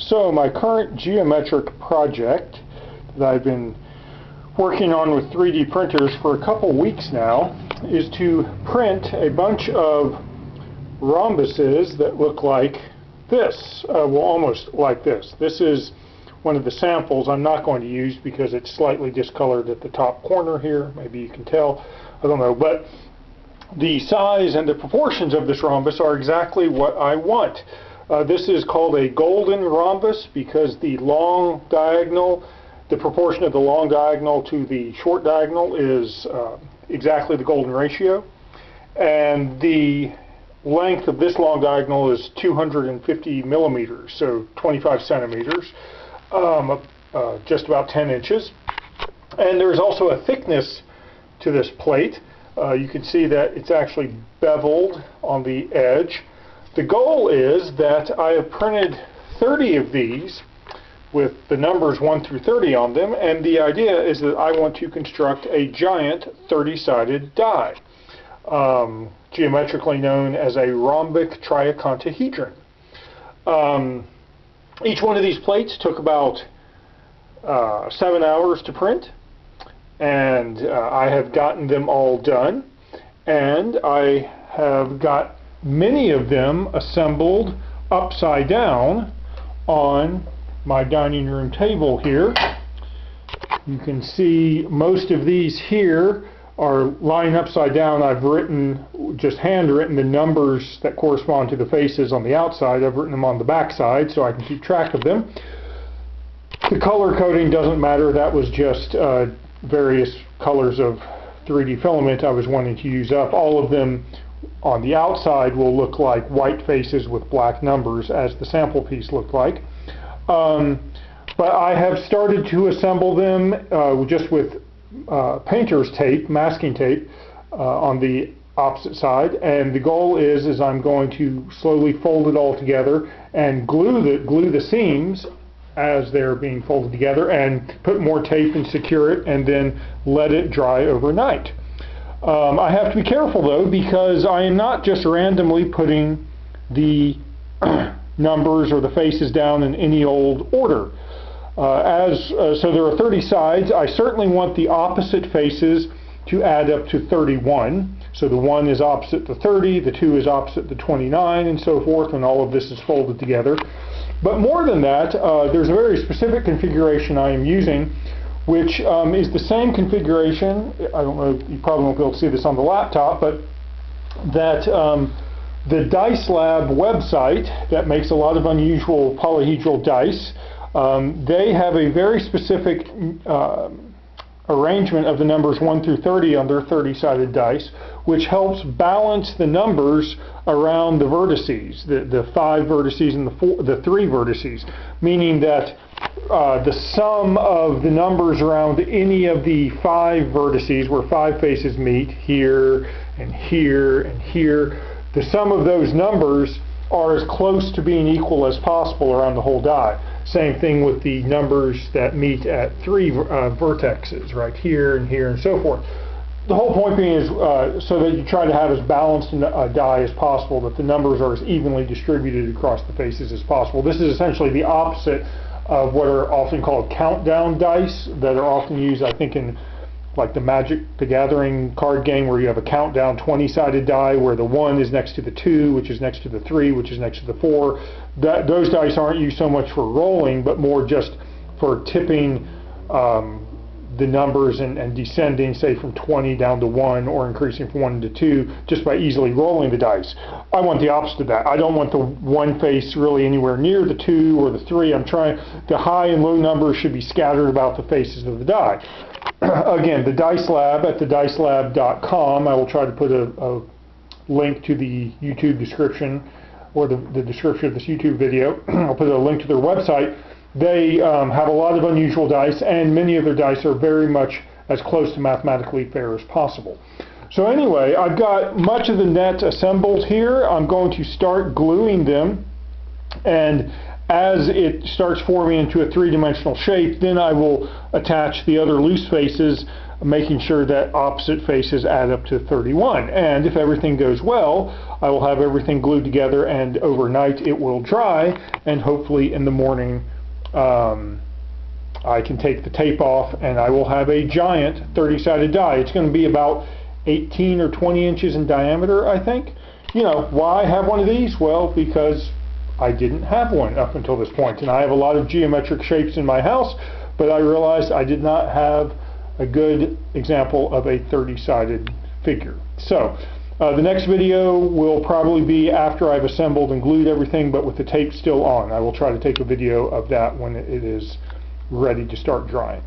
So my current geometric project that I've been working on with 3D printers for a couple weeks now is to print a bunch of rhombuses that look like this, well, almost like this. This is one of the samples I'm not going to use because it's slightly discolored at the top corner here. Maybe you can tell, I don't know, but the size and the proportions of this rhombus are exactly what I want. This is called a golden rhombus because the long diagonal, the proportion of the long diagonal to the short diagonal is exactly the golden ratio, and the length of this long diagonal is 250 millimeters, so 25 centimeters, just about 10 inches. And there's also a thickness to this plate. You can see that it's actually beveled on the edge. The goal is that I have printed 30 of these with the numbers 1 through 30 on them, and the idea is that I want to construct a giant 30-sided die, geometrically known as a rhombic triacontahedron. Each one of these plates took about 7 hours to print, and I have gotten them all done, and I have got many of them assembled upside down on my dining room table here. You can see most of these here are lying upside down. I've just handwritten the numbers that correspond to the faces on the outside. I've written them on the back side so I can keep track of them. The color coding doesn't matter. That was just various colors of 3D filament I was wanting to use up. All of them on the outside will look like white faces with black numbers, as the sample piece looked like. But I have started to assemble them just with painter's tape, masking tape, on the opposite side, and the goal is I'm going to slowly fold it all together and glue the seams as they're being folded together, and put more tape and secure it, and then let it dry overnight. I have to be careful though, because I am not just randomly putting the numbers or the faces down in any old order. So there are 30 sides. I certainly want the opposite faces to add up to 31. So the 1 is opposite the 30, the 2 is opposite the 29, and so forth, and all of this is folded together. But more than that, there's a very specific configuration I am using, which is the same configuration. I don't know, you probably won't be able to see this on the laptop, but that the Dice Lab website that makes a lot of unusual polyhedral dice, they have a very specific arrangement of the numbers 1 through 30 on their 30-sided dice, which helps balance the numbers around the vertices, the 5 vertices and the 3 vertices, meaning that the sum of the numbers around any of the 5 vertices, where 5 faces meet, here and here and here, the sum of those numbers are as close to being equal as possible around the whole die. Same thing with the numbers that meet at 3 vertexes, right here and here and so forth. The whole point being is so that you try to have as balanced a die as possible, that the numbers are as evenly distributed across the faces as possible. This is essentially the opposite of what are often called countdown dice that are often used, I think, in like the Magic the Gathering card game, where you have a countdown 20-sided die where the 1 is next to the 2, which is next to the 3, which is next to the 4. Those dice aren't used so much for rolling, but more just for tipping the numbers and descending, say, from 20 down to 1, or increasing from 1 to 2, just by easily rolling the dice. I want the opposite of that. I don't want the 1 face really anywhere near the 2 or the 3. I'm trying, the high and low numbers should be scattered about the faces of the die. Again, the Dice Lab at thedicelab.com. I will try to put a link to the YouTube description, or the description of this YouTube video. I'll put a link to their website. They have a lot of unusual dice, and many of their dice are very much as close to mathematically fair as possible. So anyway, I've got much of the net assembled here. I'm going to start gluing them, and as it starts forming into a three-dimensional shape, then I will attach the other loose faces, making sure that opposite faces add up to 31. And if everything goes well, I will have everything glued together, and overnight it will dry, and hopefully in the morning I can take the tape off and I will have a giant 30-sided die. It's going to be about 18 or 20 inches in diameter, I think. You know, why have one of these? Well, because I didn't have one up until this point, and I have a lot of geometric shapes in my house, but I realized I did not have a good example of a 30-sided figure. So the next video will probably be after I've assembled and glued everything, but with the tape still on. I will try to take a video of that when it is ready to start drying.